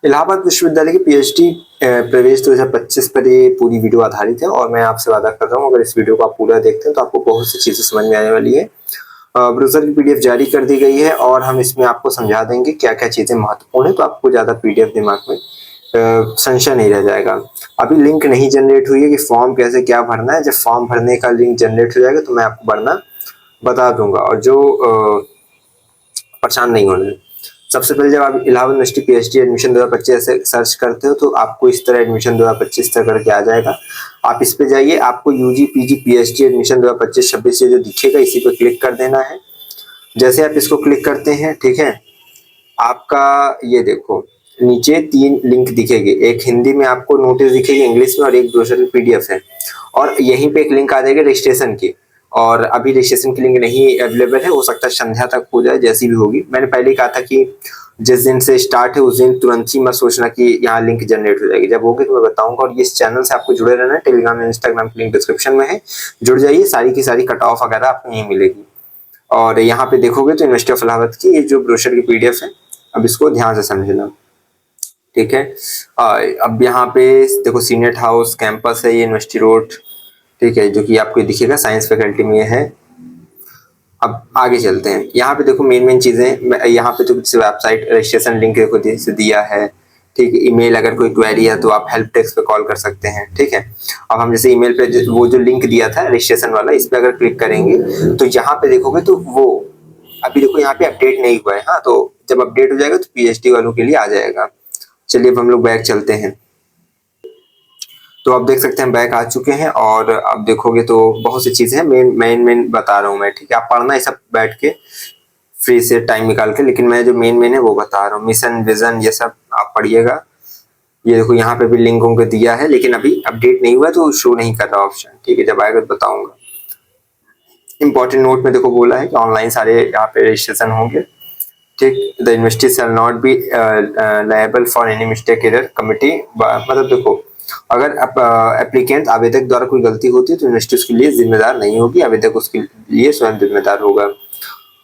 इलाहाबाद विश्वविद्यालय की पीएचडी प्रवेश 2025 पर ये पूरी वीडियो आधारित है और मैं आपसे वादा कर रहा हूँ अगर इस वीडियो को आप पूरा देखते हैं तो आपको बहुत सी चीजें समझ में आने वाली है। ब्राउज़र की पीडीएफ जारी कर दी गई है और हम इसमें आपको समझा देंगे क्या क्या चीजें महत्वपूर्ण है, तो आपको ज्यादा पीडीएफ दिमाग में संशय नहीं रह जाएगा। अभी लिंक नहीं जनरेट हुई है कि फॉर्म कैसे क्या भरना है। जब फॉर्म भरने का लिंक जनरेट हो जाएगा तो मैं आपको भरना बता दूंगा। और जो परेशान नहीं होना है। सबसे पहले जब आप इलाहाबाद यूनिवर्सिटी पीएचडी एडमिशन 2025 ऐसे सर्च करते हो तो आपको इस तरह एडमिशन 2025 तक करके आ जाएगा। आप इस पे जाइए, आपको यूजी पीजी पीएचडी एडमिशन 2025-26 ये जो दिखेगा इसी पे क्लिक कर देना है। जैसे आप इसको क्लिक करते हैं, ठीक है, आपका ये देखो नीचे 3 लिंक दिखेंगे। एक हिंदी में आपको नोटिस दिखेगी इंग्लिश में और एक ब्रोशर पीडीएफ है। और यहीं पे एक लिंक आ जाएगी रजिस्ट्रेशन की। और अभी रजिस्ट्रेशन की लिंक नहीं अवेलेबल है, हो सकता है संध्या तक हो जाए, जैसी भी होगी। मैंने पहले ही कहा था कि जिस दिन से स्टार्ट है उस दिन तुरंत ही मत सोचना कि यहाँ लिंक जनरेट हो जाएगी। जब होगी तो मैं बताऊंगा। और इस चैनल से आपको जुड़े रहना है। टेलीग्राम और इंस्टाग्राम की लिंक डिस्क्रिप्शन में है, जुड़ जाइए। सारी की सारी कट ऑफ वगैरह आपको यहीं मिलेगी। और यहाँ पे देखोगे तो यूनिवर्सिटी ऑफ इलाहाबाद की ये जो ब्रोशर की पीडीएफ है, अब इसको ध्यान से समझना, ठीक है। अब यहाँ पे देखो सीनेट हाउस कैंपस है, ये यूनिवर्सिटी रोड, ठीक है, जो कि आपको दिखेगा साइंस फैकल्टी में है। अब आगे चलते हैं। यहाँ पे देखो मेन चीजें, यहाँ पे तो वेबसाइट रजिस्ट्रेशन लिंक देखो दिया है, ठीक है। ईमेल अगर कोई क्वेरी है तो आप हेल्प डेस्क पे कॉल कर सकते हैं, ठीक है। अब हम जैसे ईमेल पे वो जो लिंक दिया था रजिस्ट्रेशन वाला, इस पे अगर क्लिक करेंगे तो यहाँ पे देखोगे तो वो अभी देखो यहाँ पे अपडेट नहीं हुआ है। हाँ, तो जब अपडेट हो जाएगा तो पीएचडी वालों के लिए आ जाएगा। चलिए अब हम लोग बैक चलते हैं। तो आप देख सकते हैं बैक आ चुके हैं और अब देखोगे तो बहुत सी चीजें हैं। मेन बता रहा हूँ मैं, ठीक है। आप पढ़ना है सब बैठ के फ्री से टाइम निकाल के, लेकिन मैं जो मेन है वो बता रहा हूँ। मिशन विजन ये सब आप पढ़िएगा। ये देखो यहाँ पे भी लिंकों को दिया है, लेकिन अभी अपडेट नहीं हुआ तो शो नहीं कर रहा ऑप्शन, ठीक है। जब आएगा तो बताऊंगा। इंपॉर्टेंट नोट में देखो बोला है कि ऑनलाइन सारे यहाँ पे रजिस्ट्रेशन होंगे, ठीक। The university shall not be liable for any mistake error committee. मतलब देखो अगर एप्लीकेंट आवेदक द्वारा कोई गलती होती है तो यूनिवर्सिटी उसके लिए जिम्मेदार नहीं होगी, आवेदक उसके लिए स्वयं जिम्मेदार होगा।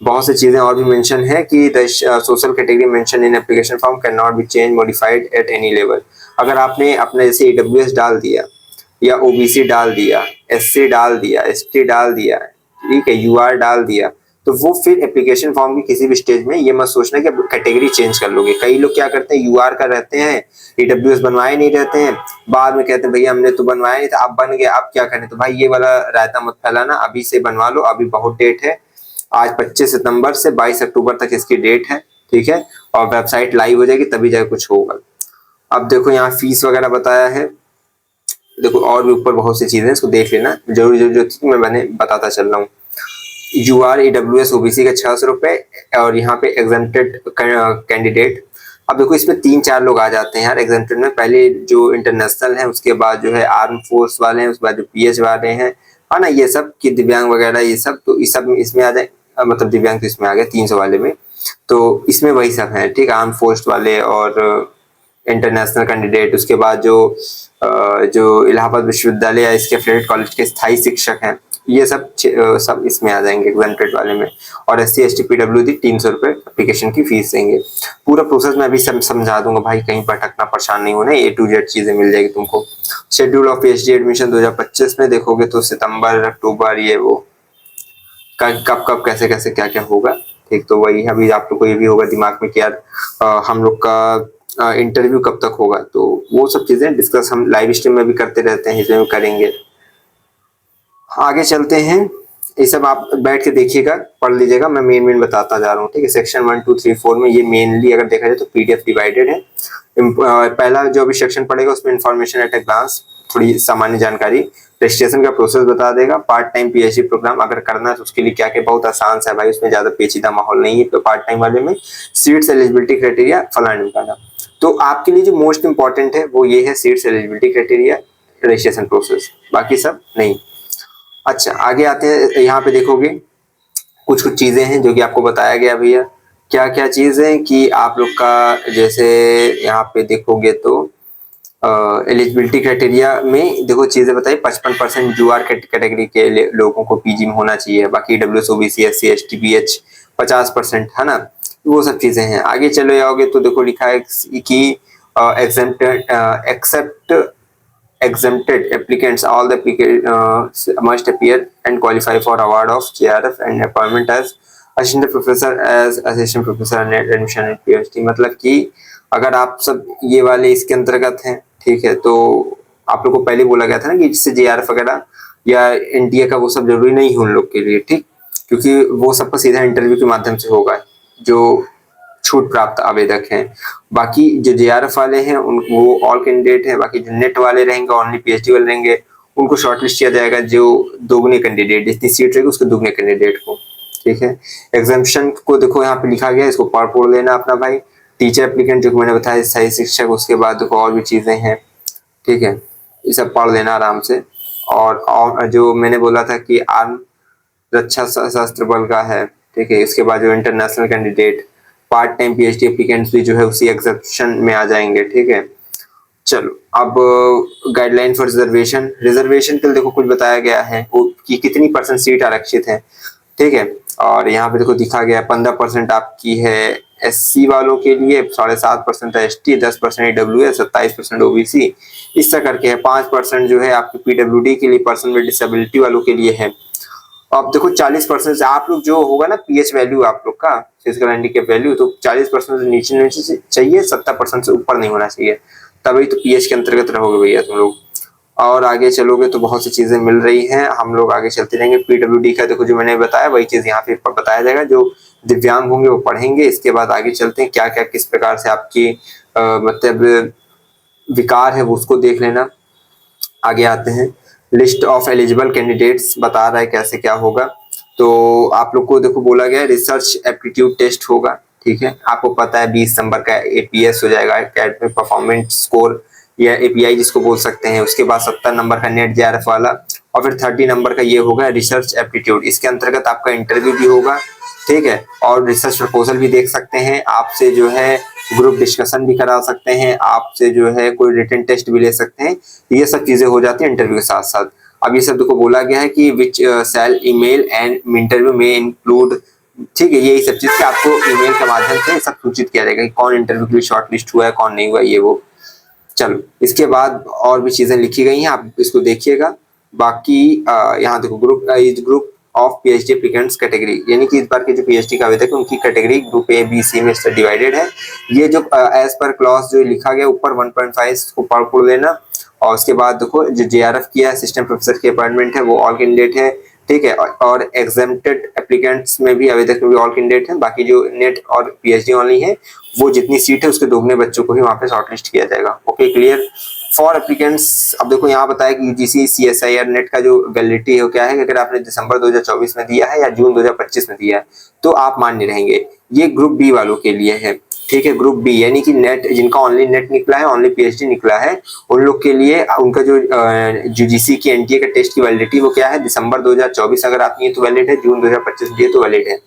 बहुत सी चीजें और भी मेंशन है कि the social category mention in application form can not be change modified at any level. अगर आपने अपने जैसे ईडब्ल्यूएस डाल दिया या ओबीसी डाल दिया, एससी डाल दिया, एसटी डाल दिया, ठीक है, यूआर डाल दिया, तो वो फिर एप्लीकेशन फॉर्म की किसी भी स्टेज में ये मत सोचना कि कैटेगरी चेंज कर लोगे। कई लोग क्या करते हैं, यूआर का रहते हैं, ईडब्ल्यूएस बनवाए नहीं रहते हैं, बाद में कहते हैं भैया हमने तो बनवाया नहीं था, अब बन गया, अब क्या करें। तो भाई ये वाला रायता मत फैलाना, अभी से बनवा लो। अभी बहुत डेट है, आज 25 सितंबर से 22 अक्टूबर तक इसकी डेट है, ठीक है। और वेबसाइट लाइव हो जाएगी तभी जाके कुछ होगा। अब देखो यहाँ फीस वगैरह बताया है। देखो और भी ऊपर बहुत सी चीजें, इसको देख लेना। जरूरी जो थी मैंने बताता चल रहा हूँ। यूआर ईडब्ल्यूएस ओबीसी का 600 रुपए और यहाँ पे एग्जेम्प्टेड कैंडिडेट। अब देखो इसमें 3-4 लोग आ जाते हैं यार एग्जेम्प्टेड में। पहले जो इंटरनेशनल है, उसके बाद जो है आर्म फोर्स वाले हैं, उसके बाद जो पीएच वाले हैं, है ना, ये सब की दिव्यांग वगैरह ये सब, तो इस सब इसमें आ जाए। मतलब दिव्यांग तो इसमें आ गया 300 वाले में, तो इसमें वही सब है, ठीक। आर्म फोर्स वाले और इंटरनेशनल कैंडिडेट, उसके बाद जो इलाहाबाद विश्वविद्यालय या इसके एफिलिएटेड कॉलेज के स्थायी शिक्षक हैं, ये सब इसमें आ जाएंगे एग्जेम्प्टेड वाले में। और एससी एसटी पीडब्ल्यूडी 300 रुपए एप्लीकेशन की फीस देंगे। पूरा प्रोसेस मैं अभी सब समझा दूंगा भाई, कहीं पर अटकना परेशान नहीं होना। A to Z चीजें मिल जाएगी तुमको। शेड्यूल ऑफ पीएचडी एडमिशन 2025 में देखोगे तो सितंबर अक्टूबर ये वो कब कब कैसे कैसे क्या क्या होगा, ठीक। तो वही अभी आप लोग को ये भी होगा दिमाग में कि यार हम लोग का इंटरव्यू कब तक होगा, तो वो सब चीजें डिस्कस हम लाइव स्ट्रीम में भी करते रहते हैं, इसमें भी करेंगे। आगे चलते हैं। ये सब आप बैठ के देखिएगा, पढ़ लीजिएगा। मैं मेन बताता जा रहा हूँ, ठीक है। सेक्शन 1 2 3 4 में ये मेनली अगर देखा जाए तो पीडीएफ डिवाइडेड है। पहला जो भी सेक्शन पड़ेगा उसमें इंफॉर्मेशन एट ए ग्लांस, थोड़ी सामान्य जानकारी, रजिस्ट्रेशन का प्रोसेस बता देगा। पार्ट टाइम पीएचडी प्रोग्राम अगर करना है तो उसके लिए क्या क्या, बहुत आसान सा है भाई, उसमें ज्यादा पेचीदा माहौल नहीं है। तो पार्ट टाइम वाले में सीट्स एलिजिबिलिटी क्राइटेरिया फलाना ढिमकाना। तो आपके लिए जो मोस्ट इंपॉर्टेंट है वो ये है seats eligibility criteria, registration process, बाकी सब नहीं। अच्छा आगे आते हैं। यहाँ पे देखोगे कुछ चीजें हैं जो कि आपको बताया गया भैया। क्या क्या चीज है कि आप लोग का, जैसे यहाँ पे देखोगे तो एलिजिबिलिटी क्राइटेरिया में देखो चीजें बताई। 55% यूआर कैटेगरी के लोगों को पीजी में होना चाहिए। बाकी W S OBC SC ST BH 50%, है ना। वो सब चीजें हैं। आगे चले जाओगे तो देखो लिखा है कि exempted applicants, all the applicants must appear and qualify for award of JRF and appointment as assistant professor net admission at PhD। मतलब कि अगर आप सब ये वाले इसके अंतर्गत हैं, ठीक है, तो आप लोग को पहले बोला गया था ना कि जिससे JRF वगैरह या एनटीए का वो सब जरूरी नहीं है उन लोग के लिए, ठीक, क्योंकि वो सबका सीधा इंटरव्यू के माध्यम से होगा जो छूट प्राप्त आवेदक हैं। बाकी जो JRF वाले हैं वो ऑल कैंडिडेट हैं, बाकी जो नेट वाले रहेंगे ओनली PhD वाले रहेंगे उनको शॉर्टलिस्ट किया जाएगा, जो दोगुने कैंडिडेट जितनी सीट रहेगी उसके दुगने कैंडिडेट को, ठीक है। एग्जामिशन को देखो यहाँ पे लिखा गया, इसको पढ़ लेना अपना भाई। टीचर एप्लीकेंट जो मैंने बताया सही शिक्षक, उसके बाद देखो और भी चीजें हैं, ठीक है, ये सब पढ़ लेना आराम से। और जो मैंने बोला था कि आर्म रक्षा सशस्त्र बल का है, ठीक है, इसके बाद जो international candidate part time PhD applicants भी जो है उसी एग्जेप्शन में आ जाएंगे, ठीक है। चलो अब गाइडलाइन फॉर रिजर्वेशन के लिए देखो कुछ बताया गया है कि कितनी % सीट आरक्षित है, ठीक है। और यहाँ पे देखो दिखा गया 15% आपकी है SC वालों के लिए, 7.5% ST, 10% AWS, 27% OBC, इस तरह करके है। 5% जो है आपके PWD के लिए, पर्सन विद डिसेबिलिटी वालों के लिए है। अब देखो 40% से आप लोग जो होगा ना PH वैल्यू आप लोग का फिजिकल हैंडीकैप वैल्यू, तो 40% से नीचे चाहिए, 70% से ऊपर नहीं होना चाहिए, तभी तो PH के अंतर्गत रहोगे भैया तुम लोग। और आगे चलोगे तो बहुत सी चीजें मिल रही हैं, हम लोग आगे चलते रहेंगे। PWD का देखो जो मैंने बताया वही चीज यहाँ पे बताया जाएगा, जो दिव्यांग होंगे वो पढ़ेंगे। इसके बाद आगे चलते हैं क्या क्या किस प्रकार से आपकी मतलब विकार है वो उसको देख लेना। आगे आते हैं, लिस्ट ऑफ एलिजिबल कैंडिडेट्स बता रहा है कैसे क्या होगा। तो आप लोग को देखो बोला गया रिसर्च एप्टीट्यूड टेस्ट होगा, ठीक है, आपको पता है 20 नंबर का APS हो जाएगा, एकेडमिक परफॉर्मेंस स्कोर या API जिसको बोल सकते हैं। उसके बाद 70 नंबर का नेट JRF वाला, और फिर 30 नंबर का ये होगा रिसर्च एप्टीट्यूड। इसके अंतर्गत आपका इंटरव्यू भी होगा, ठीक है, और रिसर्च प्रपोजल भी देख सकते हैं, आपसे जो है ग्रुप डिस्कशन भी करा सकते हैं, आपसे जो है कोई रिटन टेस्ट भी ले सकते हैं। ये सब चीजें हो जाती है इंटरव्यू के साथ साथ। अब ये सब को बोला गया है कि विच सेल ईमेल एंड इंटरव्यू में इंक्लूड, ठीक है, यही सब चीज के आपको ईमेल के माध्यम से सब सूचित किया जाएगा कि कौन इंटरव्यू के लिए शॉर्टलिस्ट हुआ है कौन नहीं हुआ, ये वो। चलो इसके बाद और भी चीजें लिखी गई हैं, आप इसको देखिएगा। बाकी यहाँ देखो group of PhD applicants category, यानी कि इस बार के जो PhD का आवेदक है उनकी category group A B C में डिवाइडेड है। ये जो एज पर क्लॉज जो लिखा गया ऊपर 1.5 को पढ़ लेना। और उसके बाद देखो जो JRF किया असिस्टेंट प्रोफेसर की अपॉइंटमेंट है वो ऑल कैंडिडेट है, ठीक है, और एग्जेम्प्टेड एप्लीकेंट्स में भी आवेदक में भी ऑल कैंडिडेट है। बाकी जो नेट और PhD ओनली है वो जितनी सीट है उसके दोगुने बच्चों को ही वहां पे शॉर्टलिस्ट किया जाएगा। Okay clear for applicants. अब देखो यहाँ बताया कि UGC CSIR नेट का जो वैलिडिटी है वो क्या है कि अगर आपने दिसंबर 2024 में दिया है या जून 2025 में दिया है तो आप मान्य रहेंगे। ये ग्रुप B वालों के लिए है, ठीक है, ग्रुप B यानी कि नेट जिनका ओनली नेट निकला है ओनली PhD निकला है उन लोग के लिए उनका जो UGC की NTA का टेस्ट की वैलिडिटी वो क्या है दिसंबर 2024 अगर आप ये तो वैलिड है, जून 2025 दिए तो वैलिड है।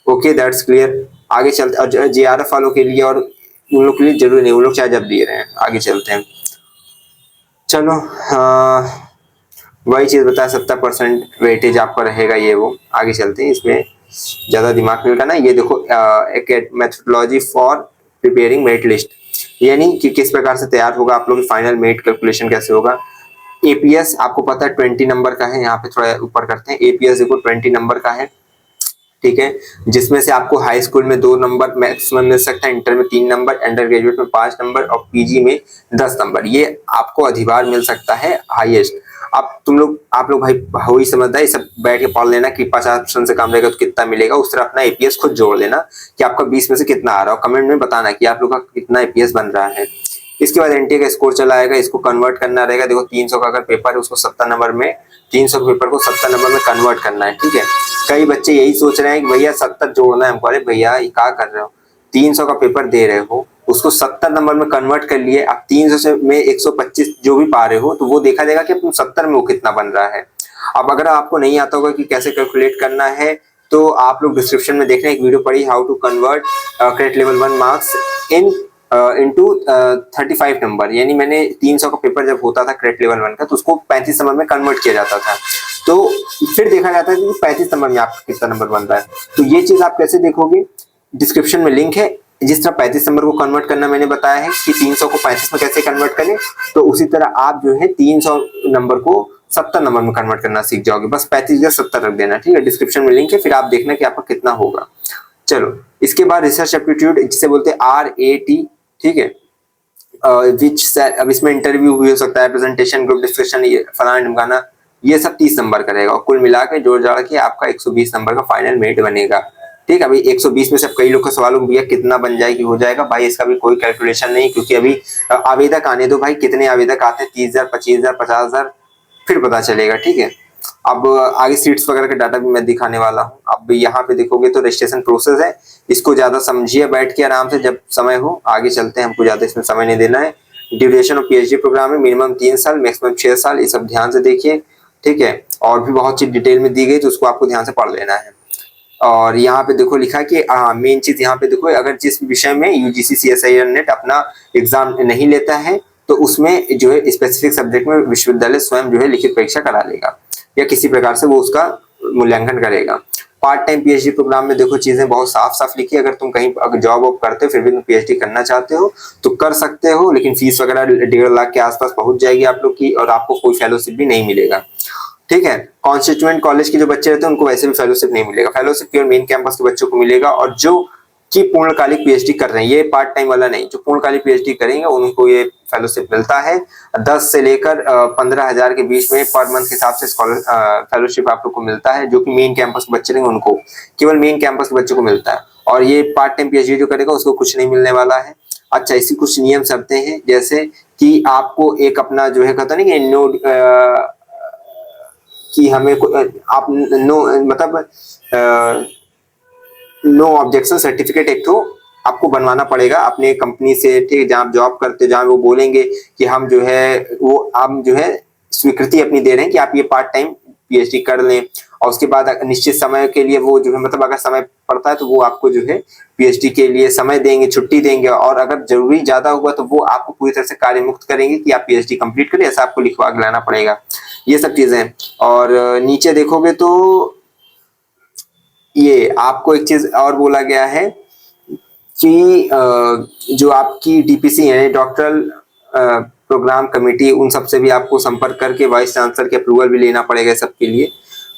Okay that's clear. आगे चलते JRF वालों के लिए और उन लोग के लिए जरूरी नहीं, उन लोग चाहे जब दिए रहे हैं। आगे चलते हैं, चलो वही चीज बताया 70% वेटेज आपका रहेगा ये वो। आगे चलते हैं, इसमें ज्यादा दिमाग नहीं लगाना। ये देखो एक methodology for preparing merit list, यानी कि किस प्रकार से तैयार होगा आप लोग फाइनल मेरिट कैलकुलेशन कैसे होगा। APS आपको पता है 20 नंबर का है, यहाँ पे थोड़ा ऊपर करते हैं। APS देखो 20 नंबर का है, ठीक है, जिसमें से आपको हाई स्कूल में 2 नंबर मैक्सिमम मिल सकता है, इंटर में 3 नंबर, अंडर ग्रेजुएट में 5 नंबर और PG में 10 नंबर। ये आपको अधिभार मिल सकता है हाईएस्ट। अब आप लोग भाई हो ही समझदार, सब बैठ के पढ़ लेना कि 50% से कम रहेगा तो कितना मिलेगा, उस तरह अपना APS खुद जोड़ लेना कि आपका 20 में से कितना आ रहा है, और कमेंट में बताना कि आप लोग का कितना APS बन रहा है। इसके बाद NTA का स्कोर चला आएगा, इसको कन्वर्ट करना रहेगा। देखो 300 का अगर पेपर है उसको 70 नंबर में 300 के पेपर को 70 नंबर में कन्वर्ट करना है, ठीक है। कई बच्चे यही सोच रहे हैं कि भैया 70 जोड़ना है हमको। अरे भैया ये क्या कर रहे हो, 300 का पेपर दे रहे हो उसको 70 नंबर में कन्वर्ट कर लिए, अब 300 से में 125 जो भी पा रहे हो तो वो देखा जाएगा कि तुम 70 में वो कितना बन रहा है। अब अगर आपको नहीं आता होगा कि कैसे कैलकुलेट करना है तो आप लोग डिस्क्रिप्शन में देख रहे हैं एक वीडियो पढ़ी, how to convert credit level 1 marks into 35 number. यानी मैंने 300 का पेपर जब होता था क्रेडिट लेवल 1 का तो उसको 35 नंबर में कन्वर्ट किया जाता था, तो फिर देखा जाता है कि 35 नंबर में आपका कितना नंबर बन रहा है। तो ये चीज आप कैसे देखोगे, डिस्क्रिप्शन में लिंक है, जिस तरह 35 नंबर को कन्वर्ट करना मैंने बताया है कि 300 को 35 में कैसे कन्वर्ट करें, तो उसी तरह आप जो है 300 नंबर को 70 नंबर में कन्वर्ट करना सीख जाओगे। बस 35 या 70 रख देना, ठीक है। डिस्क्रिप्शन में लिंक है, फिर आप देखना कि आपका कितना होगा। चलो, इसके बाद रिसर्च एप्टीट्यूड जिसे बोलते हैं RAT, ठीक है। अब इसमें इंटरव्यू भी हो सकता है, प्रेजेंटेशन, ग्रुप डिस्कशन, ये फलाना ढिमकाना, ये सब 30 नंबर का रहेगा और कुल मिला के जोड़ जाड़ के आपका 120 नंबर का फाइनल मेरिट बनेगा, ठीक है। अभी 120 में से कई लोग का सवाल हो भैया कितना बन जाएगी, हो जाएगा भाई, इसका भी कोई कैलकुलेशन नहीं, क्योंकि अभी आवेदक आने दो भाई, कितने आवेदक आते हैं, 30,000, 25,000, 50,000, फिर पता चलेगा, ठीक है। अब आगे सीट्स वगैरह का डाटा भी मैं दिखाने वाला हूँ। अब यहाँ पे देखोगे तो रजिस्ट्रेशन प्रोसेस है, इसको ज्यादा समझिए बैठ के आराम से जब समय हो। आगे चलते हैं, हमको ज्यादा इसमें समय नहीं देना है। ड्यूरेशन ऑफ PhD प्रोग्राम है मिनिमम 3 साल, मैक्सिमम 6 साल, ये सब ध्यान से देखिए, ठीक है। और भी बहुत चीज डिटेल में दी गई तो उसको आपको ध्यान से पढ़ लेना है। और यहाँ पे देखो लिखा कि मेन चीज यहाँ पे देखो, अगर जिस विषय में UGC CSIR नेट अपना एग्जाम नहीं लेता है तो उसमें जो है स्पेसिफिक सब्जेक्ट में विश्वविद्यालय स्वयं जो है लिखित परीक्षा करा लेगा या किसी प्रकार से वो उसका मूल्यांकन करेगा। पार्ट टाइम PhD प्रोग्राम में देखो चीजें बहुत साफ साफ लिखी है। अगर तुम कहीं अगर जॉब वॉब करते हो फिर भी तुम PhD करना चाहते हो तो कर सकते हो, लेकिन फीस वगैरह 1.5 लाख के आसपास पहुंच जाएगी आप लोग की, और आपको कोई फेलोशिप भी नहीं मिलेगा, ठीक है। कॉन्स्टिट्यूएंट कॉलेज के जो बच्चे रहते हैं उनको वैसे भी फेलोशिप नहीं मिलेगा, फेलोशिप केवल मेन कैंपस के बच्चों को मिलेगा, और जो कि पूर्णकालिक PhD कर रहे हैं, ये पार्ट टाइम वाला नहीं, जो पूर्णकालिक PhD करेंगे उनको ये फेलोशिप मिलता है। 10 से लेकर 15,000 के बीच में पर मंथ के हिसाब से फेलोशिप आप लोग को मिलता है, जो कि मेन कैंपस के बच्चे रहेंगे उनको, केवल मेन कैंपस के बच्चों को मिलता है। और ये पार्ट टाइम PhD जो करेगा उसको कुछ नहीं मिलने वाला है। अच्छा, इसी कुछ नियम शर्तें हैं, जैसे कि आपको एक अपना जो है कहता नहीं कि नो कि हमें आप नो मतलब नो ऑब्जेक्शन सर्टिफिकेट एक तो आपको बनवाना पड़ेगा अपने कंपनी से, ठीक, जहां आप जॉब करते, जहां वो बोलेंगे कि हम जो है वो आप जो है स्वीकृति अपनी दे रहे हैं कि आप ये पार्ट टाइम PhD कर लें, और उसके बाद निश्चित समय के लिए वो जो है मतलब अगर समय पड़ता है तो वो आपको जो है PhD के लिए समय देंगे, छुट्टी देंगे, और अगर जरूरी ज्यादा हुआ तो वो आपको पूरी तरह से कार्य मुक्त करेंगे कि आप PhD कंप्लीट करें, ऐसा आपको लिखवा के लाना पड़ेगा। ये सब चीजें। और नीचे देखोगे तो ये आपको एक चीज और बोला गया है कि जो आपकी DPC है, डॉक्टरल प्रोग्राम कमेटी, उन सब से भी आपको संपर्क करके वाइस चांसलर के अप्रूवल भी लेना पड़ेगा सबके लिए,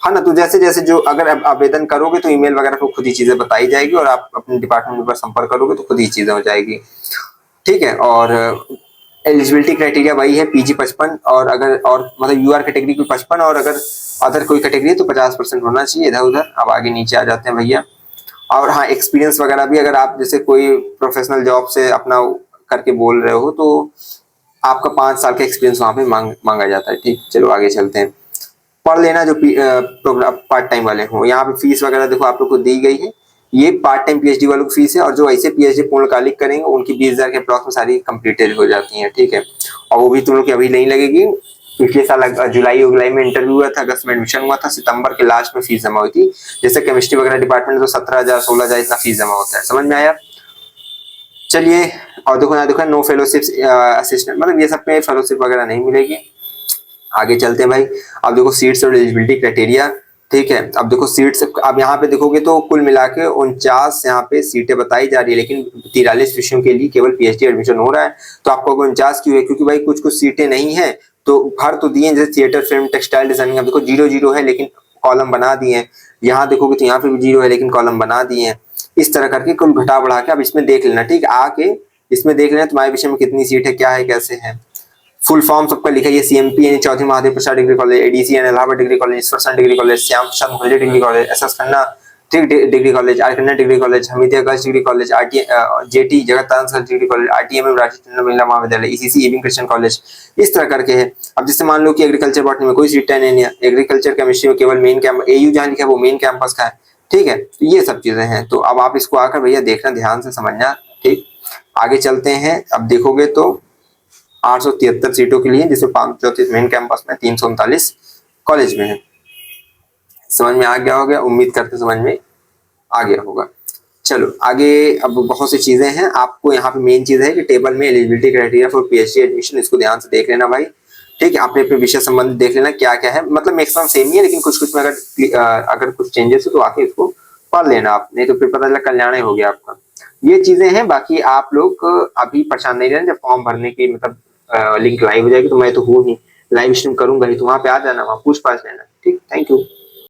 है ना। तो जैसे जैसे जो अगर आवेदन करोगे तो ईमेल वगैरह को खुद ही चीजें बताई जाएगी, और आप अपने डिपार्टमेंट में संपर्क करोगे तो खुद ही चीजें हो जाएगी, ठीक है। और एलिजिबिलिटी क्राइटेरिया वही है PG 55, और अगर और मतलब UR कैटेगरी की 55, और अगर अदर कोई कैटेगरी है तो 50% होना चाहिए इधर उधर। अब आगे नीचे आ जाते हैं भैया। और हाँ, एक्सपीरियंस वगैरह भी, अगर आप जैसे कोई प्रोफेशनल जॉब से अपना करके बोल रहे हो तो आपका 5 साल का एक्सपीरियंस वहां पे मांगा जाता है, ठीक। चलो आगे चलते हैं, पढ़ लेना जो प्रोग्राम पार्ट टाइम वाले हो। यहाँ पे फीस वगैरह देखो आप लोग को दी गई है, ये पार्ट टाइम PhD वालों की फीस है, और जो ऐसे PhD पूर्णकालिक करेंगे उनकी 20,000 के अप्रॉक्स में सारी कंप्लीटेड हो जाती है, ठीक है। और वो भी तुम लोग की अभी नहीं लगेगी, पिछले साल जुलाई में इंटरव्यू हुआ था, अगस्त में एडमिशन हुआ था, सितंबर के लास्ट में फीस जमा हुई थी। जैसे केमिस्ट्री वगैरह डिपार्टमेंट तो 17,000 16,000 इतना फीस जमा होता है, समझ में आया। चलिए, और देखो यहाँ देखो नो फेलोशिप असिस्टेंट, मतलब ये सब में फेलोशिप वगैरह नहीं मिलेगी। आगे चलते हैं भाई। अब देखो सीट्स और एलिजिबिलिटी क्राइटेरिया, ठीक है। अब देखो सीट्स, अब यहाँ पे देखोगे तो कुल मिला के 49 यहाँ पे सीटें बताई जा रही है, लेकिन 43 विषयों के लिए केवल PhD एडमिशन हो रहा है। तो आपको 49 क्यों है? क्योंकि भाई कुछ कुछ सीटें नहीं है, तो भर तो दिए, जैसे थिएटर, फिल्म, टेक्सटाइल डिजाइनिंग, अब देखो 0-0 है लेकिन कॉलम बना दिए हैं। यहाँ देखोगे तो यहाँ पे भी 0 है लेकिन कॉलम बना दिए हैं। इस तरह करके कुल घटा बढ़ा के अब इसमें देख लेना, ठीक। आके इसमें देख लेना तुम्हारे विषय में कितनी सीट है, क्या है, कैसे है। फुल फॉर्म सबका लिखा है, CMP यानी Chaudhary Mahadev Prasad degree college, ADC यानी Allahabad degree college, Ishwar degree college, Shyam Prasad Mukherjee degree college, SS Khanna degree college, R Khanna degree college, Hamidia girls degree college, JT Jagat degree college, RTM Rashtriya महिला महाविद्यालय, ECC एविंग क्रिश्चियन कॉलेज, इस तरह करके है। अब जैसे मान लो कि एग्रीकल्चर बॉटनी में कोई सीट नहीं है, एग्रीकल्चर केमिस्ट्री में केवल मेन कैंपस, AU जहाँ लिखा है वो मेन कैंपस का है, ठीक है। तो ये सब चीजें हैं, तो अब आप इसको आकर भैया देखना, ध्यान से समझना, ठीक। आगे चलते हैं। अब देखोगे तो 873 सीटों के लिए, जिसमें 534 मेन कैंपस में, 339 कॉलेज में है। समझ में आ गया होगा, उम्मीद करते समझ में आ गया होगा। चलो आगे, अब बहुत सी चीजें हैं। आपको यहाँ पे मेन चीज है कि टेबल में eligibility criteria for PhD admission, इसको ध्यान से देख लेना भाई, ठीक है। अपने अपने विषय संबंधित देख लेना क्या क्या है, मतलब मैक्सिमम सेम ही है, लेकिन कुछ कुछ में अगर कुछ चेंजेस हो तो आके इसको पढ़ लेना आप, नहीं तो फिर पता चला कल्याण ही हो गया आपका। ये चीजें हैं। बाकी आप लोग अभी परेशान नहीं रहना, जब फॉर्म भरने की मतलब लिंक लाइव हो जाएगी, तो मैं तो हूँ ही, लाइव स्ट्रीम करूंगा ही, तो वहां पे आ जाना, वहां पूछ पाछ लेना। ठीक, थैंक यू।